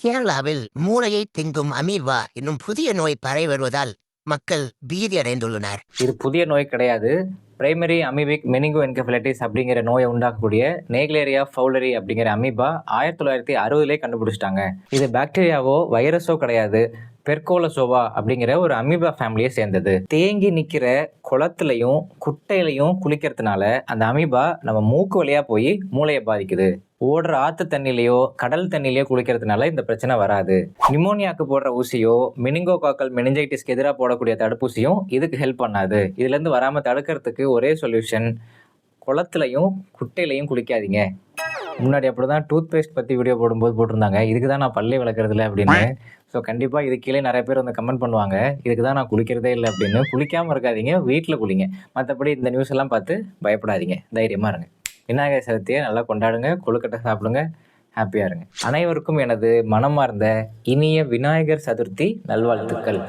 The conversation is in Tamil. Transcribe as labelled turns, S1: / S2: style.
S1: கேரளாவில் மூளையை திங்கும் அமீபா என்னும் புதிய நோய் பரவி வருவதால் மக்கள் பீதி அடைந்துள்ளனர்.
S2: இது புதிய நோய் கிடையாது. பிரைமரி அமீபிக் மெனிங்கோ என்கெஃபலைட்டிஸ் அப்படிங்கிற நோயை உண்டாக்கக்கூடிய நேக்லேரியா ஃபவுலரி அப்படிங்கிற அமீபா 1960 கண்டுபிடிச்சிட்டாங்க. இது பாக்டீரியாவோ வைரஸோ கிடையாது. பெர்கோலசோவா அப்படிங்கிற ஒரு அமீபா ஃபேமிலியை சேர்ந்தது. தேங்கி நிற்கிற குளத்துலையும் குட்டையிலையும் குளிக்கிறதுனால அந்த அமீபா நம்ம மூக்கு வழியா போய் மூளையை பாதிக்குது. ஓடுற ஆற்று தண்ணிலையோ கடல் தண்ணிலையோ குளிக்கிறதுனால இந்த பிரச்சனை வராது. நிமோனியாக்கு போடுற ஊசியோ மெனிங்கோகாக்கல் மெனிஞ்சைட்டிஸ்க்கு எதிராக போடக்கூடிய தடுப்பூசியும் இதுக்கு ஹெல்ப் பண்ணாது. இதுலேருந்து வராமல் தடுக்கிறதுக்கு ஒரே சொல்யூஷன், குளத்துலையும் குட்டையிலையும் குளிக்காதீங்க. முன்னாடி அப்படி தான் டூத் பேஸ்ட் பற்றி வீடியோ போடும்போது போட்டிருந்தாங்க, இதுக்கு தான் நான் பல்லே விளக்குறதில்ல அப்படின்னு. ஸோ கண்டிப்பாக இது கீழே நிறைய பேர் வந்து கமெண்ட் பண்ணுவாங்க, இதுக்கு தான் நான் குளிக்கிறதே இல்லை அப்படின்னு. குளிக்காமல் இருக்காதீங்க, வீட்டில் குளிங்க. மற்றபடி இந்த நியூஸ் எல்லாம் பார்த்து பயப்படாதீங்க, தைரியமாக இருங்க. விநாயகர் சதுர்த்தியை நல்லா கொண்டாடுங்க, கொழுக்கட்டை சாப்பிடுங்க, ஹாப்பியாக இருங்க. அனைவருக்கும் எனது மனமார்ந்த இனிய விநாயகர் சதுர்த்தி நல்வாழ்த்துக்கள்.